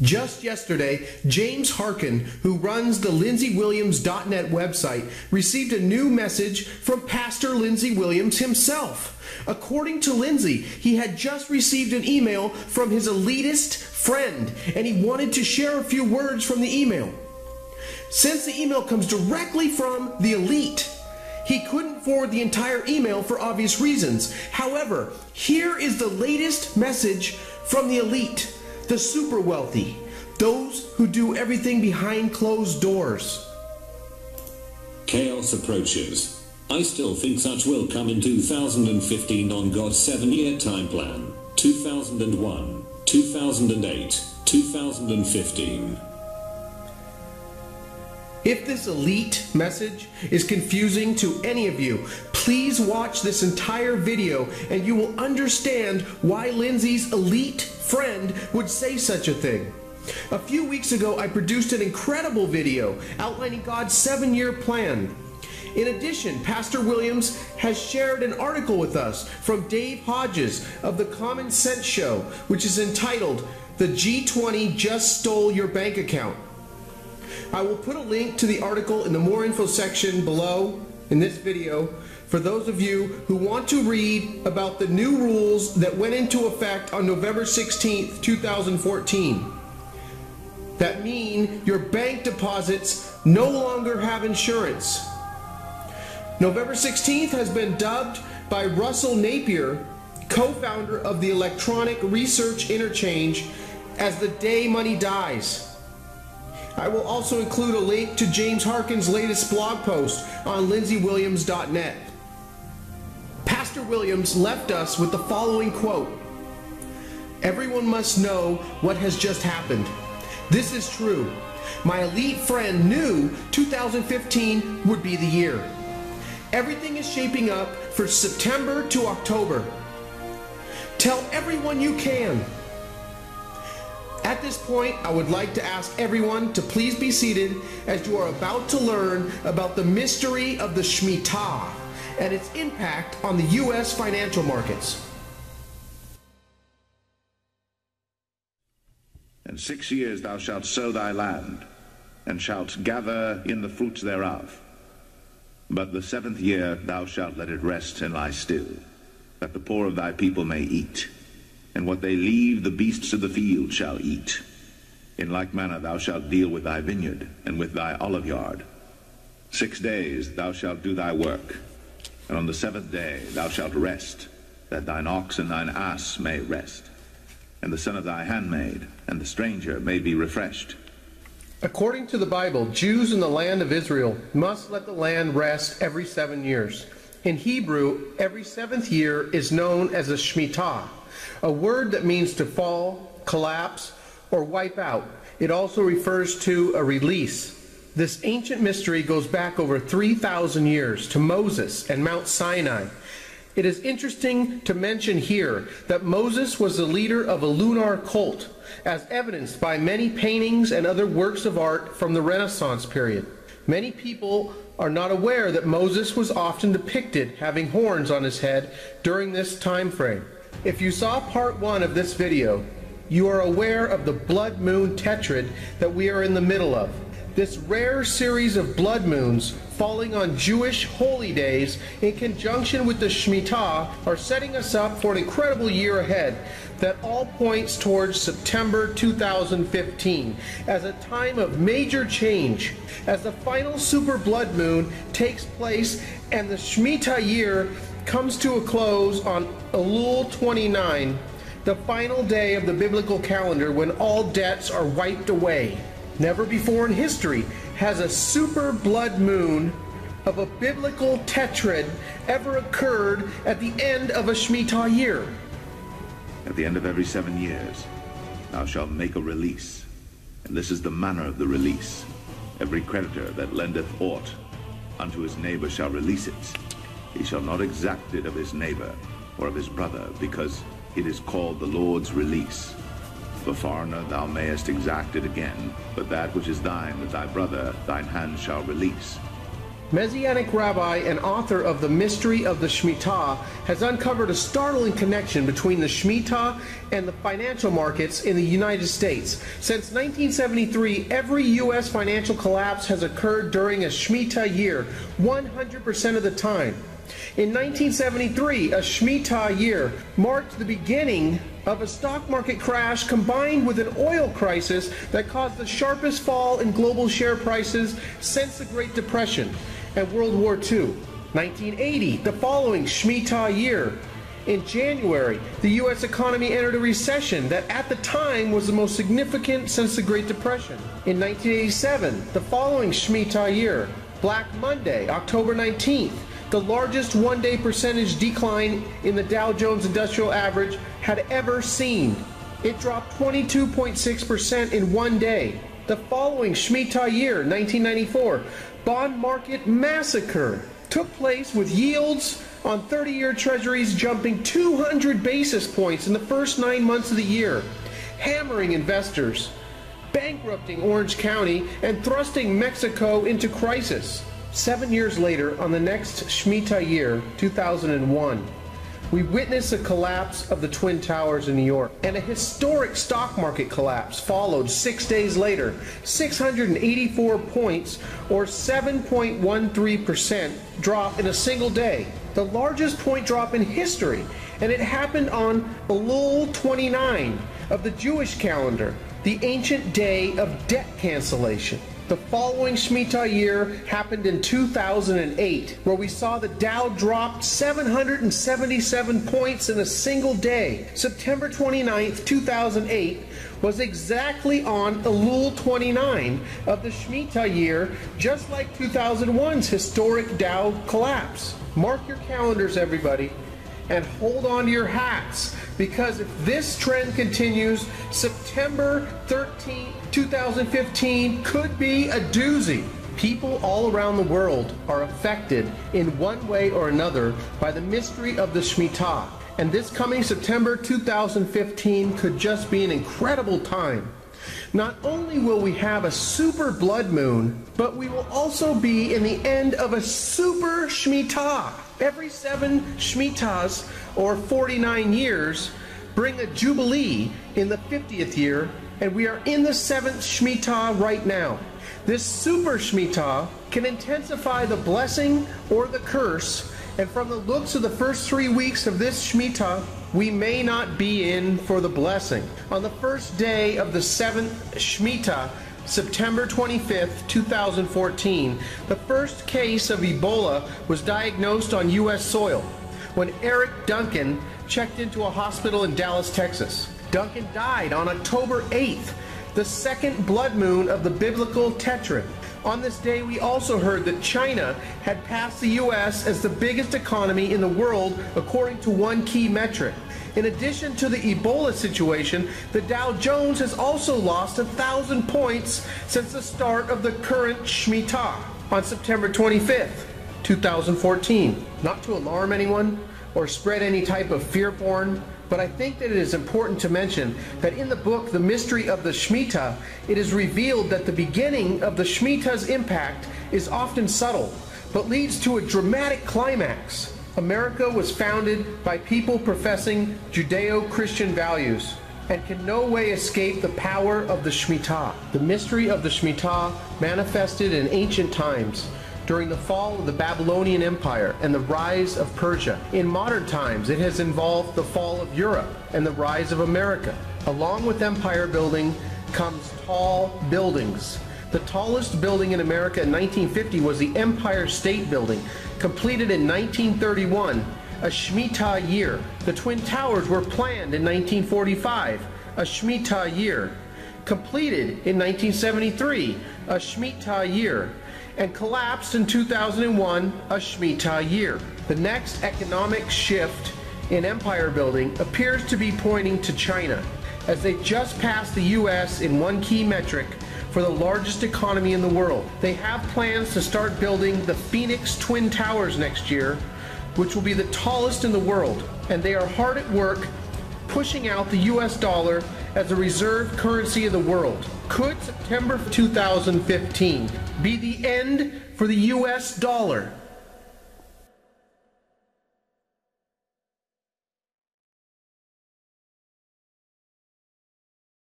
Just yesterday, James Harkin, who runs the LindseyWilliams.net website, received a new message from Pastor Lindsey Williams himself. According to Lindsey, he had just received an email from his elitist friend, and he wanted to share a few words from the email. Since the email comes directly from the elite, he couldn't forward the entire email for obvious reasons. However, here is the latest message from the elite, the super wealthy, those who do everything behind closed doors. Chaos approaches. I still think such will come in 2015 on God's 7-year time plan. 2001, 2008, 2015. If this elite message is confusing to any of you, please watch this entire video and you will understand why Lindsey's elite friend would say such a thing. A few weeks ago, I produced an incredible video outlining God's 7-year plan. In addition, Pastor Williams has shared an article with us from Dave Hodges of the Common Sense Show, which is entitled, "The G20 Just Stole Your Bank Account." I will put a link to the article in the More Info section below in this video for those of you who want to read about the new rules that went into effect on November 16th, 2014. That mean your bank deposits no longer have insurance. November 16th has been dubbed by Russell Napier, co-founder of the Electronic Research Interchange, as the day money dies. I will also include a link to James Harkin's latest blog post on LindseyWilliams.net. Pastor Williams left us with the following quote: "Everyone must know what has just happened. This is true. My elite friend knew 2015 would be the year. Everything is shaping up for September to October. Tell everyone you can." At this point, I would like to ask everyone to please be seated as you are about to learn about the mystery of the Shemitah and its impact on the U.S. financial markets. "And 6 years thou shalt sow thy land, and shalt gather in the fruits thereof. But the 7th year thou shalt let it rest and lie still, that the poor of thy people may eat. And what they leave the beasts of the field shall eat. In like manner thou shalt deal with thy vineyard and with thy olive yard. 6 days thou shalt do thy work, and on the 7th day thou shalt rest, that thine ox and thine ass may rest, and the son of thy handmaid and the stranger may be refreshed." According to the Bible, Jews in the land of Israel must let the land rest every 7 years. In Hebrew, every 7th year is known as a Shemitah, a word that means to fall, collapse, or wipe out. It also refers to a release. This ancient mystery goes back over 3,000 years to Moses and Mount Sinai. It is interesting to mention here that Moses was the leader of a lunar cult, as evidenced by many paintings and other works of art from the Renaissance period. Many people are not aware that Moses was often depicted having horns on his head during this time frame. If you saw part 1 of this video, you are aware of the blood moon tetrad that we are in the middle of. This rare series of blood moons falling on Jewish holy days in conjunction with the Shemitah are setting us up for an incredible year ahead that all points towards September 2015 as a time of major change, as the final super blood moon takes place and the Shemitah year comes to a close on Elul 29, the final day of the biblical calendar when all debts are wiped away. Never before in history has a super blood moon of a biblical tetrad ever occurred at the end of a Shemitah year. "At the end of every 7 years thou shalt make a release, and this is the manner of the release. Every creditor that lendeth aught unto his neighbor shall release it. He shall not exact it of his neighbor or of his brother, because it is called the Lord's release. For foreigner thou mayest exact it again, but that which is thine with thy brother thine hand shall release. Messianic rabbi and author of The Mystery of the Shemitah has uncovered a startling connection between the Shemitah and the financial markets in the United States. Since 1973, every U.S. financial collapse has occurred during a Shemitah year, 100% of the time. In 1973, a Shemitah year marked the beginning of a stock market crash combined with an oil crisis that caused the sharpest fall in global share prices since the Great Depression and World War II. 1980, the following Shemitah year. In January, the U.S. economy entered a recession that at the time was the most significant since the Great Depression. In 1987, the following Shemitah year. Black Monday, October 19th, the largest one-day percentage decline in the Dow Jones Industrial Average had ever seen. It dropped 22.6% in one day. The following Shemitah year, 1994, bond market massacre took place with yields on 30-year treasuries jumping 200 basis points in the first 9 months of the year, hammering investors, bankrupting Orange County, and thrusting Mexico into crisis. 7 years later, on the next Shemitah year, 2001, we witnessed the collapse of the Twin Towers in New York, and a historic stock market collapse followed 6 days later. 684 points, or 7.13% drop in a single day, the largest point drop in history, and it happened on Elul 29 of the Jewish calendar, the ancient day of debt cancellation. The following Shemitah year happened in 2008, where we saw the Dow drop 777 points in a single day. September 29th, 2008 was exactly on Elul 29 of the Shemitah year, just like 2001's historic Dow collapse. Mark your calendars, everybody, and hold on to your hats, because if this trend continues, September 13th, 2015 could be a doozy. People all around the world are affected in one way or another by the mystery of the Shemitah, and this coming September 2015 could just be an incredible time. Not only will we have a super blood moon, but we will also be in the end of a super Shemitah. Every 7 Shemitahs, or 49 years, bring a jubilee in the 50th year, and we are in the 7th Shemitah right now. This super Shemitah can intensify the blessing or the curse, and from the looks of the first 3 weeks of this Shemitah, we may not be in for the blessing. On the first day of the 7th Shemitah, September 25th, 2014, the first case of Ebola was diagnosed on U.S. soil when Eric Duncan checked into a hospital in Dallas, Texas. Duncan died on October 8th, the second blood moon of the biblical Tetrad. On this day, we also heard that China had passed the U.S. as the biggest economy in the world according to one key metric. In addition to the Ebola situation, the Dow Jones has also lost 1,000 points since the start of the current Shemitah on September 25th, 2014. Not to alarm anyone or spread any type of fear porn, but I think that it is important to mention that in the book, The Mystery of the Shemitah, it is revealed that the beginning of the Shemitah's impact is often subtle, but leads to a dramatic climax. America was founded by people professing Judeo-Christian values and can no way escape the power of the Shemitah. The mystery of the Shemitah manifested in ancient times during the fall of the Babylonian Empire and the rise of Persia. In modern times, it has involved the fall of Europe and the rise of America. Along with empire building comes tall buildings. The tallest building in America in 1950 was the Empire State Building, completed in 1931, a Shemitah year. The Twin Towers were planned in 1945, a Shemitah year. Completed in 1973, a Shemitah year. And collapsed in 2001, a Shemitah year. The next economic shift in empire building appears to be pointing to China, as they just passed the U.S. in one key metric for the largest economy in the world. They have plans to start building the Phoenix Twin Towers next year, which will be the tallest in the world, and they are hard at work pushing out the U.S. dollar as a reserve currency of the world. Could September 2015 be the end for the US dollar?